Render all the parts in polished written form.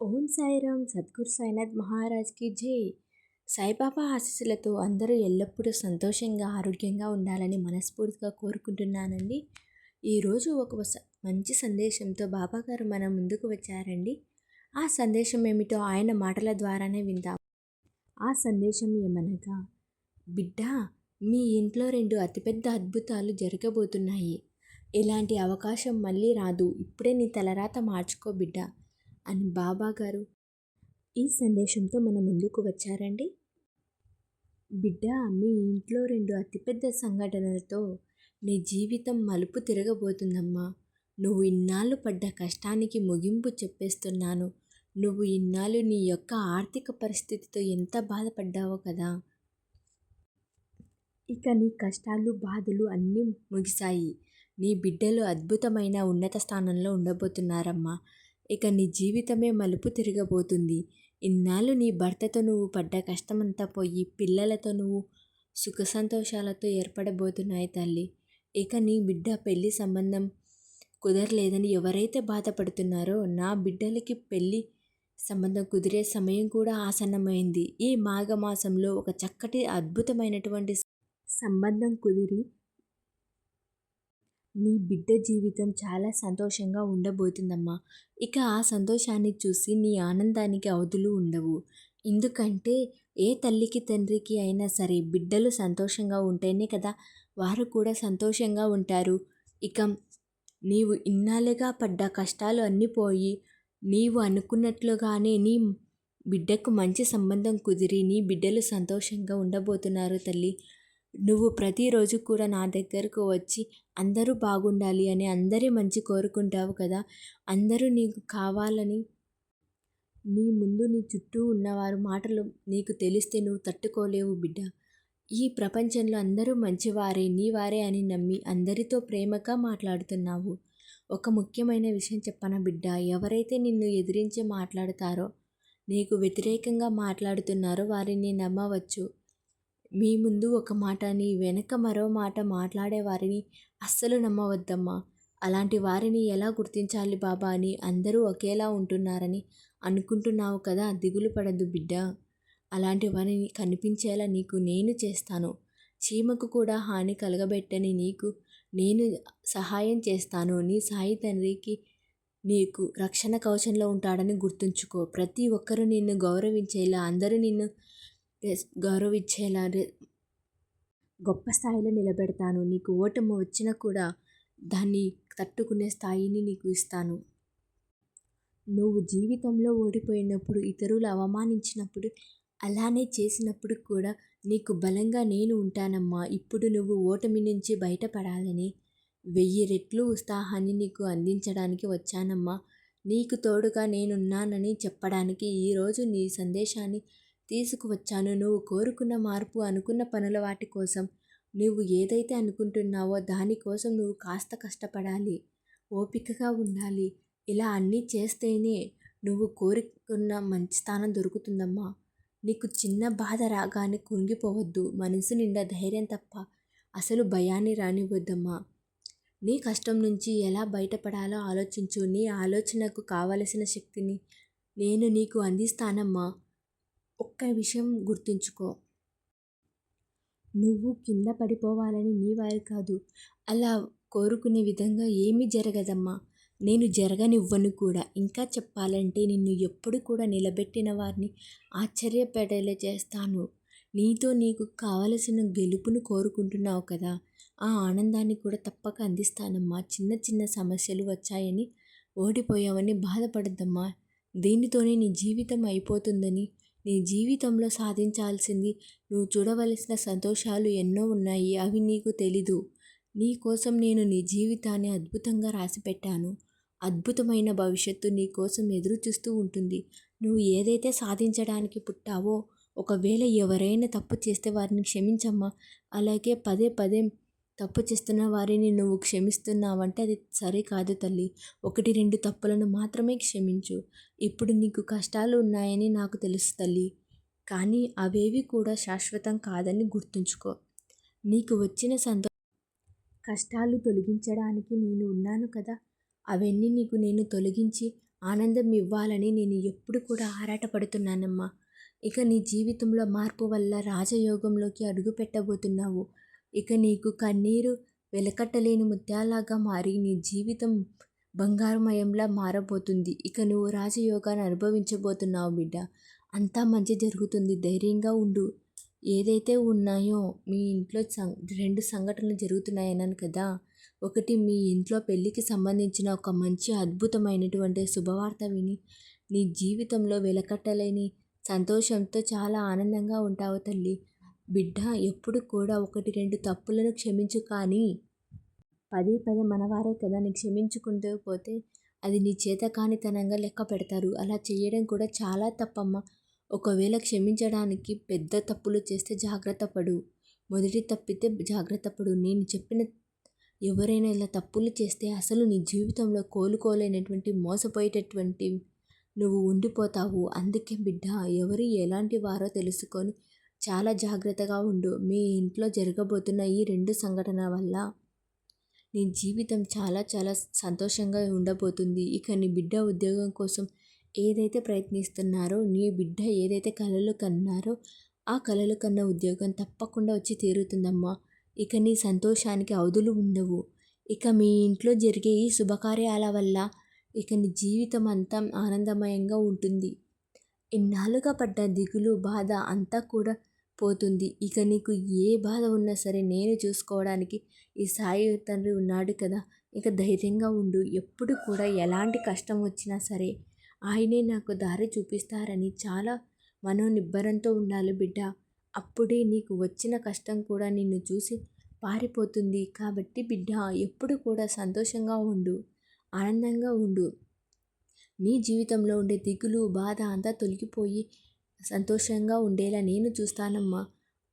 ఓం సాయిరామ్ సద్గురు సాయినాథ్ మహారాజ్కి జై. సాయిబాబా ఆశీస్సులతో అందరూ ఎల్లప్పుడూ సంతోషంగా ఆరోగ్యంగా ఉండాలని మనస్ఫూర్తిగా కోరుకుంటున్నానండి. ఈరోజు ఒక మంచి సందేశంతో బాబాగారు మన ముందుకు వచ్చారండి. ఆ సందేశం ఏమిటో ఆయన మాటల ద్వారానే విందాం. ఆ సందేశం ఏమనగా, బిడ్డ, మీ ఇంట్లో 2 అతిపెద్ద అద్భుతాలు జరగబోతున్నాయి. ఇలాంటి అవకాశం మళ్ళీ రాదు. ఇప్పుడే నీ తలరాత మార్చుకో బిడ్డ అని బాబాగారు ఈ సందేశంతో మన ముందుకు వచ్చారండి. బిడ్డ, మీ ఇంట్లో 2 అతిపెద్ద సంఘటనలతో నీ జీవితం మలుపు తిరగబోతుందమ్మా. నువ్వు ఇన్నాళ్ళు పడ్డ కష్టానికి ముగింపు చెప్పేస్తున్నాను. నువ్వు ఇన్నాళ్ళు నీ యొక్క ఆర్థిక పరిస్థితితో ఎంత బాధపడ్డావో కదా. ఇక నీ కష్టాలు బాధలు అన్నీ ముగిశాయి. నీ బిడ్డలు అద్భుతమైన ఉన్నత స్థానంలో ఉండబోతున్నారమ్మా. ఇక నీ జీవితమే మలుపు తిరగబోతుంది. ఇన్నాళ్ళు నీ భర్తతో నువ్వు పడ్డ కష్టమంతా పోయి పిల్లలతో నువ్వు సుఖ సంతోషాలతో ఏర్పడబోతున్నాయి తల్లి. ఇక నీ బిడ్డ పెళ్లి సంబంధం కుదరలేదని ఎవరైతే బాధపడుతున్నారో, నా బిడ్డలకి పెళ్లి సంబంధం కుదిరే సమయం కూడా ఆసన్నమైంది. ఈ మాఘమాసంలో ఒక చక్కటి అద్భుతమైనటువంటి సంబంధం కుదిరి నీ బిడ్డ జీవితం చాలా సంతోషంగా ఉండబోతుందమ్మా. ఇక ఆ సంతోషాన్ని చూసి నీ ఆనందానికి అవధులు ఉండవు. ఎందుకంటే ఏ తల్లికి తండ్రికి అయినా సరే బిడ్డలు సంతోషంగా ఉంటేనే కదా వారు కూడా సంతోషంగా ఉంటారు. ఇక నీవు ఇన్నాళ్ళుగా పడ్డ కష్టాలు అన్నీ పోయి నీవు అనుకున్నట్లుగానే నీ బిడ్డకు మంచి సంబంధం కుదిరి నీ బిడ్డలు సంతోషంగా ఉండబోతున్నారు తల్లి. నువ్వు ప్రతిరోజు కూడా నా దగ్గరకు వచ్చి అందరూ బాగుండాలి అని అందరి మంచి కోరుకుంటావు కదా. అందరూ నీకు కావాలని నీ ముందు నీ చుట్టూ ఉన్నవారు మాటలు నీకు తెలిస్తే నువ్వు తట్టుకోలేవు బిడ్డ. ఈ ప్రపంచంలో అందరూ మంచివారే, నీ వారే అని నమ్మి అందరితో ప్రేమగా మాట్లాడుతున్నావు. ఒక ముఖ్యమైన విషయం చెప్పనా బిడ్డ, ఎవరైతే నిన్ను ఎదిరించి మాట్లాడతారో, నీకు వ్యతిరేకంగా మాట్లాడుతున్నారో వారిని నమ్మవచ్చు. మీ ముందు ఒక మాట, నీ వెనక మరో మాట మాట్లాడే వారిని అస్సలు నమ్మవద్దమ్మా. అలాంటి వారిని ఎలా గుర్తించాలి బాబా అని అందరూ ఒకేలా ఉంటున్నారని అనుకుంటున్నావు కదా. దిగులు పడద్దు బిడ్డ. అలాంటి వారిని కనిపించేలా నీకు నేను చేస్తాను. చీమకు కూడా హాని కలగబెట్టని నీకు నేను సహాయం చేస్తాను. నీ సాయి తండ్రికి నీకు రక్షణ కవచంలో ఉంటాడని గుర్తుంచుకో. ప్రతి ఒక్కరూ నిన్ను గౌరవించేలా, అందరూ నిన్ను గౌరవించేలా గొప్ప స్థాయిలో నిలబెడతాను. నీకు ఓటమి వచ్చినా కూడా దాన్ని తట్టుకునే స్థాయిని నీకు ఇస్తాను. నువ్వు జీవితంలో ఓడిపోయినప్పుడు, ఇతరులు అవమానించినప్పుడు, అలానే చేసినప్పుడు కూడా నీకు బలంగా నేను ఉంటానమ్మా. ఇప్పుడు నువ్వు ఓటమి నుంచి బయటపడాలని 1000 రెట్లు ఉత్సాహాన్ని నీకు అందించడానికి వచ్చానమ్మా. నీకు తోడుగా నేనున్నానని చెప్పడానికి ఈరోజు నీ సందేశాన్ని తీసుకువచ్చాను. నువ్వు కోరుకున్న మార్పు, అనుకున్న పనుల వాటి కోసం, నువ్వు ఏదైతే అనుకుంటున్నావో దానికోసం నువ్వు కాస్త కష్టపడాలి, ఓపికగా ఉండాలి. ఇలా అన్నీ చేస్తేనే నువ్వు కోరుకున్న మంచి స్థానం దొరుకుతుందమ్మా. నీకు చిన్న బాధ రాగానే కుంగిపోవద్దు. మనసు నిండా ధైర్యం తప్ప అసలు భయాన్ని రానివ్వద్దమ్మా. నీ కష్టం నుంచి ఎలా బయటపడాలో ఆలోచించు. నీ ఆలోచనకు కావలసిన శక్తిని నేను నీకు అందిస్తానమ్మా. ఒక్క విషయం గుర్తుంచుకో, నువ్వు కింద పడిపోవాలని నీ వారు కాదు. అలా కోరుకునే విధంగా ఏమీ జరగదమ్మా. నేను జరగనివ్వను కూడా. ఇంకా చెప్పాలంటే నిన్ను ఎప్పుడు కూడా నిలబెట్టిన వారిని ఆశ్చర్యపడేలా చేస్తాను. నీకు కావలసిన గెలుపును కోరుకుంటున్నావు కదా, ఆ ఆనందాన్ని కూడా తప్పక అందిస్తానమ్మా. చిన్న చిన్న సమస్యలు వచ్చాయని ఓడిపోయావని బాధపడద్దమ్మా. దీనితోనే నీ జీవితం అయిపోతుందని, నీ జీవితంలో సాధించాల్సింది, నువ్వు చూడవలసిన సంతోషాలు ఎన్నో ఉన్నాయి. అవి నీకు తెలీదు. నీ కోసం నేను నీ జీవితాన్ని అద్భుతంగా రాసిపెట్టాను. అద్భుతమైన భవిష్యత్తు నీ కోసం ఎదురు చూస్తూ ఉంటుంది. నువ్వు ఏదైతే సాధించడానికి పుట్టావో, ఒకవేళ ఎవరైనా తప్పు చేస్తే వారిని క్షమించమ్మా. అలాగే పదే పదే తప్పు చేస్తున్న వారిని నువ్వు క్షమిస్తున్నావంటే అది సరికాదు తల్లి. 1-2 తప్పులను మాత్రమే క్షమించు. ఇప్పుడు నీకు కష్టాలు ఉన్నాయని నాకు తెలుసు తల్లి, కానీ అవేవి కూడా శాశ్వతం కాదని గుర్తుంచుకో. నీకు వచ్చిన కష్టాలు తొలగించడానికి నేను ఉన్నాను కదా. అవన్నీ నీకు నేను తొలగించి ఆనందం ఇవ్వాలని నేను ఎప్పుడు కూడా ఆరాటపడుతున్నానమ్మా. ఇక నీ జీవితంలో మార్పు వల్ల రాజయోగంలోకి అడుగు పెట్టబోతున్నావు. ఇక నీకు కన్నీరు వెలకట్టలేని ముత్యాలాగా మారి నీ జీవితం బంగారుమయంలా మారబోతుంది. ఇక నువ్వు రాజయోగాన్ని అనుభవించబోతున్నావు బిడ్డ. అంతా మంచి జరుగుతుంది, ధైర్యంగా ఉండు. ఏదైతే ఉన్నాయో మీ ఇంట్లో 2 సంఘటనలు జరుగుతున్నాయన్నాను కదా. ఒకటి, మీ ఇంట్లో పెళ్ళికి సంబంధించిన ఒక మంచి అద్భుతమైనటువంటి శుభవార్త విని నీ జీవితంలో వెలకట్టలేని సంతోషంతో చాలా ఆనందంగా ఉంటావు తల్లి. బిడ్డ, ఎప్పుడు కూడా 1, 2 తప్పులను క్షమించు, కానీ పదే పదే మనవారే కదా నీకు క్షమించుకుంటూ పోతే అది నీ చేతకానితనంగా లెక్క పెడతారు. అలా చేయడం కూడా చాలా తప్పమ్మా. ఒకవేళ క్షమించడానికి పెద్ద తప్పులు చేస్తే జాగ్రత్త పడు. మొదటి తప్పితే జాగ్రత్త పడు. నేను చెప్పిన ఎవరైనా ఇలా తప్పులు చేస్తే అసలు నీ జీవితంలో కోలుకోలేనటువంటి మోసపోయేటటువంటి నువ్వు ఉండిపోతావు. అందుకే బిడ్డ, ఎవరు ఎలాంటి వారో తెలుసుకొని చాలా జాగ్రత్తగా ఉండు. మీ ఇంట్లో జరగబోతున్న ఈ 2 సంఘటన వల్ల నీ జీవితం చాలా చాలా సంతోషంగా ఉండబోతుంది. ఇక నీ బిడ్డ ఉద్యోగం కోసం ఏదైతే ప్రయత్నిస్తున్నారో, నీ బిడ్డ ఏదైతే కలలు కన్నారో ఆ కలలు కన్న ఉద్యోగం తప్పకుండా వచ్చి తీరుతుందమ్మా. ఇక నీ సంతోషానికి అవధులు ఉండవు. ఇక మీ ఇంట్లో జరిగే ఈ శుభకార్యాల వల్ల ఇక నీ జీవితం అంతా ఆనందమయంగా ఉంటుంది. ఇన్నాళ్ళుగా పడ్డ దిగులు, బాధ అంతా కూడా పోతుంది. ఇక నీకు ఏ బాధ ఉన్నా సరే నేను చూసుకోవడానికి ఈ సాయి తండ్రి ఉన్నాడు కదా. ఇక ధైర్యంగా ఉండు. ఎప్పుడు కూడా ఎలాంటి కష్టం వచ్చినా సరే ఆయనే నాకు దారి చూపిస్తారని చాలా మనోనిబ్బరంతో ఉండాలి బిడ్డ. అప్పుడే నీకు వచ్చిన కష్టం కూడా నిన్ను చూసి పారిపోతుంది. కాబట్టి బిడ్డ, ఎప్పుడు కూడా సంతోషంగా ఉండు, ఆనందంగా ఉండు. నీ జీవితంలో ఉండే దిగులు, బాధ అంతా తొలగిపోయి సంతోషంగా ఉండేలా నేను చూస్తానమ్మా.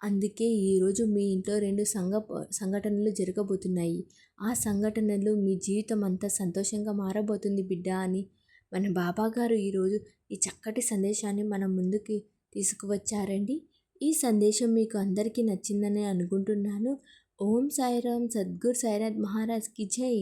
అందుకే ఈరోజు మీ ఇంట్లో 2 సంఘటనలు జరగబోతున్నాయి. ఆ సంఘటనలు మీ జీవితం అంతా సంతోషంగా మారబోతుంది బిడ్డ అని మన బాబాగారు ఈరోజు ఈ చక్కటి సందేశాన్ని మన ముందుకి తీసుకువచ్చారండి. ఈ సందేశం మీకు అందరికీ నచ్చిందని అనుకుంటున్నాను. ఓం సాయిరామ్. సద్గురు సాయినాథ్ మహారాజ్కి జై.